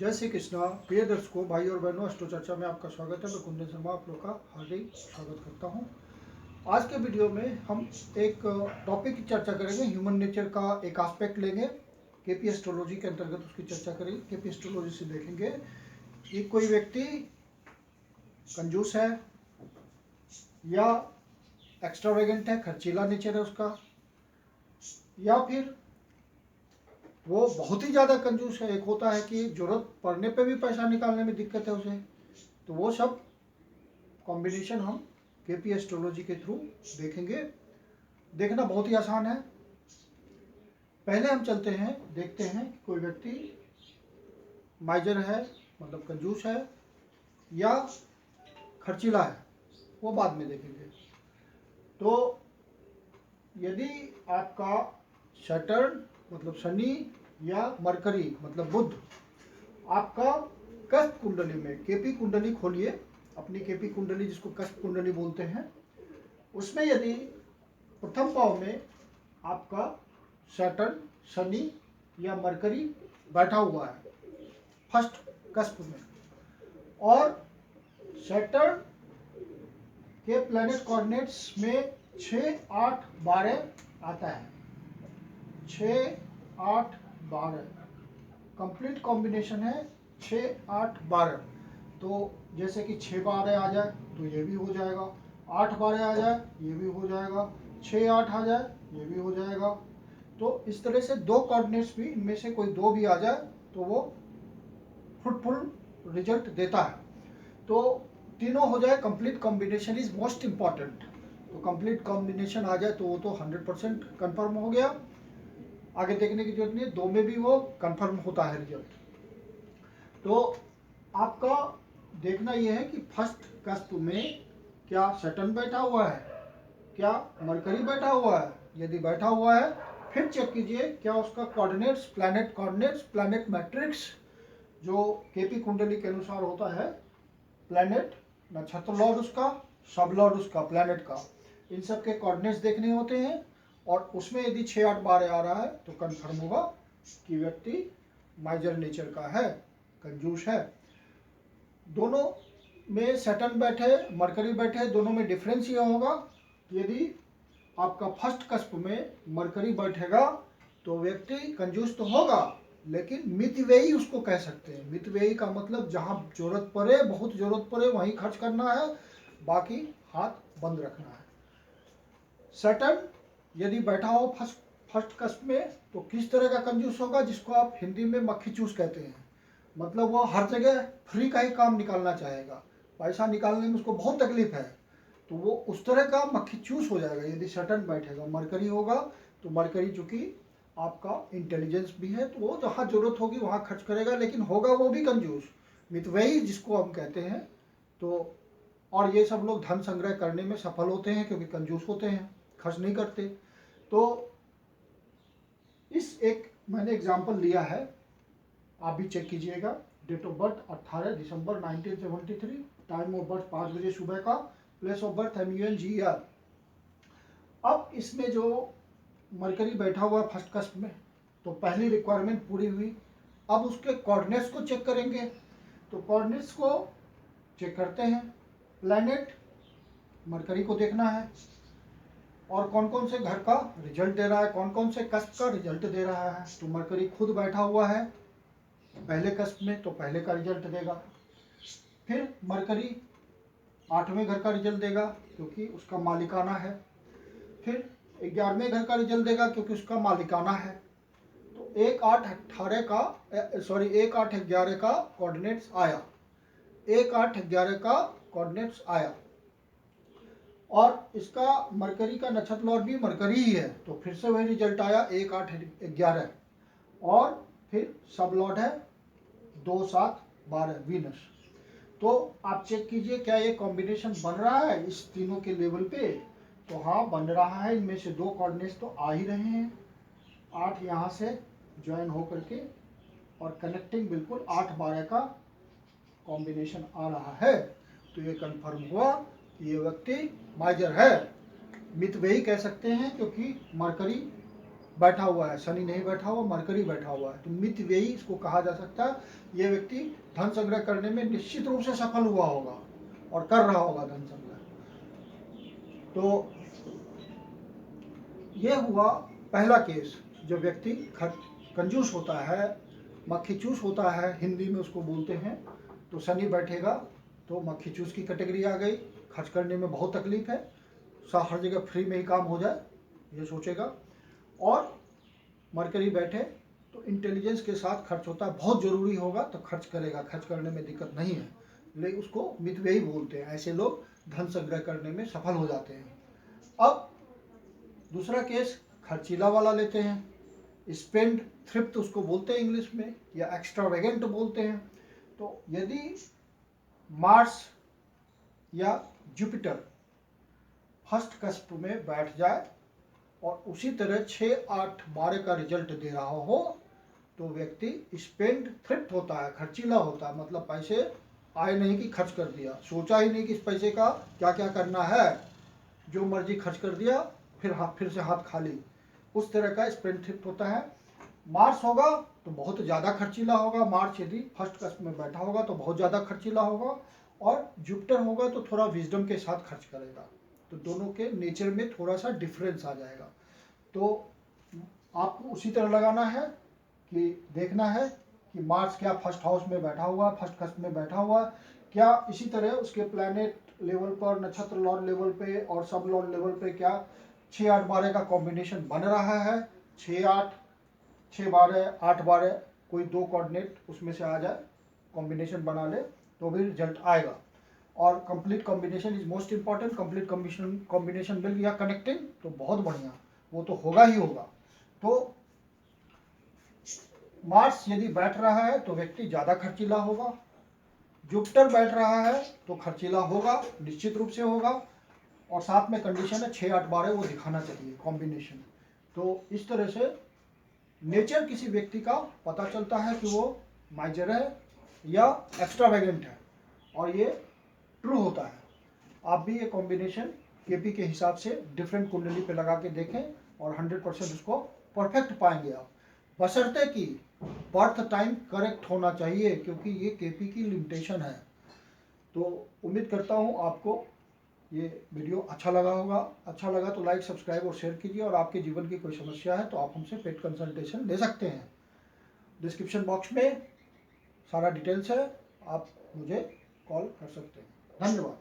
जय श्री कृष्णा। प्रिय दर्शकों, भाई और बहनों, एस्ट्रो चर्चा में आपका स्वागत है। मैं कुंदन शर्मा आप लोग का हार्दिक स्वागत करता हूं। आज के वीडियो में हम एक टॉपिक की चर्चा करेंगे। ह्यूमन नेचर का एक एस्पेक्ट लेंगे, केपी एस्ट्रोलॉजी के अंतर्गत उसकी चर्चा करेंगे। केपी एस्ट्रोलॉजी से देखेंगे कि कोई व्यक्ति कंजूस है या एक्स्ट्रावेगेंट है, खर्चीला नेचर है उसका, या फिर वो बहुत ही ज़्यादा कंजूस है। एक होता है कि जरूरत पड़ने पे भी पैसा निकालने में दिक्कत है उसे। तो वो सब कॉम्बिनेशन हम केपी एस्ट्रोलॉजी के थ्रू देखेंगे। देखना बहुत ही आसान है। पहले हम चलते हैं, देखते हैं कि कोई व्यक्ति माइजर है, मतलब कंजूस है, या खर्चीला है, वो बाद में देखेंगे। तो यदि आपका सैटर्न मतलब शनि या मरकरी मतलब बुध आपका कष्ट कुंडली में, केपी कुंडली खोलिए अपनी, केपी कुंडली जिसको कष्ट कुंडली बोलते हैं, उसमें यदि प्रथम भाव में आपका सैटर्न, शनि या मरकरी बैठा हुआ है फर्स्ट कष्ट में, और सैटर्न के प्लैनेट कोऑर्डिनेट्स में 6, 8, 12 आता है। 6, 8, 12 कंप्लीट कॉम्बिनेशन है। 6, 8, 12 तो जैसे कि 6, 12 आ जाए तो ये भी हो जाएगा, 8, 12 आ जाए ये भी हो जाएगा, 6, 8 आ जाए ये भी हो जाएगा। तो इस तरह से दो कोऑर्डिनेट्स भी, इनमें से कोई दो भी आ जाए तो वो फ्रूटफुल रिजल्ट देता है। तो तीनों हो जाए, complete combination is most important. तो कंप्लीट कॉम्बिनेशन आ जाए तो वो तो 100% कन्फर्म हो गया, आगे देखने की जरूरत नहीं है, दो में भी वो कंफर्म होता है रिजल्ट। तो आपका देखना यह है कि फर्स्ट कष्ट में क्या सैटर्न बैठा हुआ है, क्या मरकरी बैठा हुआ है। यदि बैठा हुआ है फिर चेक कीजिए क्या उसका कोऑर्डिनेट्स, प्लैनेट मैट्रिक्स जो केपी कुंडली के अनुसार होता है, प्लैनेट, नक्षत्र लॉर्ड उसका, सब लॉर्ड उसका, प्लैनेट का, इन सब के कोऑर्डिनेट्स देखने होते हैं। और उसमें यदि 6, 8, 12 आ रहा है तो कंफर्म होगा कि व्यक्ति माइजर नेचर का है, कंजूस है। दोनों में सैटर्न बैठे, मरकरी बैठे, दोनों में डिफरेंस ये होगा, यदि आपका फर्स्ट कस्प में मरकरी बैठेगा तो व्यक्ति कंजूस तो होगा, लेकिन मितव्ययी उसको कह सकते हैं। मितव्ययी का मतलब जहां जरूरत पड़े, बहुत जरूरत पड़े वहीं खर्च करना है, बाकी हाथ बंद रखना है। सैटर्न यदि बैठा हो फर्स्ट कस्प में तो किस तरह का कंजूस होगा, जिसको आप हिंदी में मक्खी चूस कहते हैं। मतलब वो हर जगह फ्री का ही काम निकालना चाहेगा, पैसा निकालने में उसको बहुत तकलीफ है, तो वो उस तरह का मक्खी चूस हो जाएगा यदि सैटर्न बैठेगा। मरकरी होगा तो मरकरी चूंकि आपका इंटेलिजेंस भी है, तो वो जहाँ जरूरत होगी वहाँ खर्च करेगा, लेकिन होगा वो भी कंजूस, मितव्ययी जिसको हम कहते हैं। तो और ये सब लोग धन संग्रह करने में सफल होते हैं क्योंकि कंजूस होते हैं, खर्च नहीं करते। तो इस एक मैंने एग्जाम्पल लिया है, आप भी चेक कीजिएगा। डेट ऑफ बर्थ 18 दिसंबर 1973, टाइम ऑफ बर्थ 5 बजे सुबह का, प्लेस ऑफ बर्थ MUNGER। अब इसमें जो मरकरी बैठा हुआ है फर्स्ट कस्प में, तो पहली रिक्वायरमेंट पूरी हुई। अब उसके कोऑर्डिनेट्स को चेक करेंगे। तो कोऑर्डिनेट्स को चेक करते हैं, प्लैनेट मरकरी को देखना है और कौन कौन से घर का रिजल्ट दे रहा है, कौन कौन से कस्प का रिजल्ट दे रहा है। तो मरकरी खुद बैठा हुआ है पहले कस्प में तो पहले का रिजल्ट देगा। फिर मरकरी 8वें घर का रिजल्ट देगा क्योंकि उसका मालिकाना है। फिर 11वें घर का रिजल्ट देगा क्योंकि उसका मालिकाना है। तो 1, 8, 18 का 1, 8, 11 का कोऑर्डिनेट्स आया, 1, 8, 11 का कोऑर्डिनेट्स आया। और इसका मरकरी का नक्षत्र लॉर्ड भी मरकरी ही है, तो फिर से वही रिजल्ट आया 1, 8, 11। और फिर सब लॉर्ड है 2, 7, 12 वीनस। तो आप चेक कीजिए क्या ये कॉम्बिनेशन बन रहा है इस तीनों के लेवल पे। तो हाँ, बन रहा है। इनमें से दो कोऑर्डिनेट्स तो आ ही रहे हैं, 8 यहाँ से ज्वाइन हो करके, और कनेक्टिंग बिल्कुल 8, 12 का कॉम्बिनेशन आ रहा है। तो ये कंफर्म हुआ कि ये व्यक्ति माइजर है। मितव्ययी कह सकते हैं क्योंकि मरकरी बैठा हुआ है, शनि नहीं बैठा हुआ, मरकरी बैठा हुआ है, तो मितव्ययी इसको कहा जा सकता है। ये व्यक्ति धन संग्रह करने में निश्चित रूप से सफल हुआ होगा और कर रहा होगा धन संग्रह। तो ये हुआ पहला केस। जो व्यक्ति कंजूस होता है, मक्खी चूस होता है, हिंदी में उसको बोलते हैं, तो शनि बैठेगा तो मक्खी चूस की कैटेगरी आ गई। खर्च करने में बहुत तकलीफ है, हर जगह फ्री में ही काम हो जाए ये सोचेगा। और मरकरी बैठे तो इंटेलिजेंस के साथ खर्च होता है, बहुत ज़रूरी होगा तो खर्च करेगा, खर्च करने में दिक्कत नहीं है, लेकिन उसको मितव्ययी बोलते हैं। ऐसे लोग धन संग्रह करने में सफल हो जाते हैं। अब दूसरा केस खर्चीला वाला लेते हैं, स्पेंड थ्रिफ्ट उसको बोलते हैं इंग्लिश में, या एक्स्ट्रावेगेंट बोलते हैं। तो यदि मार्स या जुपिटर फर्स्ट कस्प में बैठ जाए और उसी तरह 6, 8, 12 का रिजल्ट दे रहा हो तो व्यक्ति स्पेंड थ्रिफ्ट होता है, खर्चीला होता है। मतलब पैसे आए नहीं कि खर्च कर दिया, सोचा ही नहीं कि इस पैसे का क्या क्या करना है, जो मर्जी खर्च कर दिया, फिर से हाथ खाली, उस तरह का स्पेंड थ्रिफ्ट होता है। मार्स होगा तो बहुत ज़्यादा खर्चीला होगा, मार्स यदि फर्स्ट कस्प में बैठा होगा तो बहुत ज़्यादा खर्चीला होगा, और जुपिटर होगा तो थोड़ा विजडम के साथ खर्च करेगा। तो दोनों के नेचर में थोड़ा सा डिफरेंस आ जाएगा। तो आपको उसी तरह लगाना है कि देखना है कि मार्स क्या फर्स्ट हाउस में बैठा हुआ, फर्स्ट कस्प में बैठा हुआ, क्या इसी तरह उसके प्लैनेट लेवल पर, नक्षत्र लॉर्ड लेवल पे और सब लॉर्ड लेवल पे क्या 6, 8, 12 का कॉम्बिनेशन बन रहा है। 6, 8, 6, 12, 8, 12 कोई दो कोऑर्डिनेट उसमें से आ जाए, कॉम्बिनेशन बना ले तो भी रिजल्ट आएगा। और complete combination is most important. Complete combination मिल गया कनेक्टिंग तो बहुत बढ़िया, वो तो होगा ही होगा। तो मार्स यदि बैठ रहा है तो व्यक्ति ज़्यादा खर्चीला होगा, जुपिटर बैठ रहा है तो खर्चीला होगा, निश्चित रूप से होगा, और साथ में कंडीशन है 6, 8, 12 वो दिखाना चाहिए कॉम्बिनेशन। तो इस तरह से नेचर किसी व्यक्ति का पता चलता है कि वो माइजर है या एक्स्ट्रावेगेंट है, और ये ट्रू होता है। आप भी ये कॉम्बिनेशन केपी के हिसाब से डिफरेंट कुंडली पे लगा के देखें और 100% उसको परफेक्ट पाएंगे आप, बशर्ते कि बर्थ टाइम करेक्ट होना चाहिए, क्योंकि ये केपी की लिमिटेशन है। तो उम्मीद करता हूँ आपको ये वीडियो अच्छा लगा होगा। अच्छा लगा तो लाइक, सब्सक्राइब और शेयर कीजिए, और आपके जीवन की कोई समस्या है तो आप हमसे पेड कंसल्टेशन ले सकते हैं। डिस्क्रिप्शन बॉक्स में सारा डिटेल्स है, आप मुझे कॉल कर सकते हैं। धन्यवाद।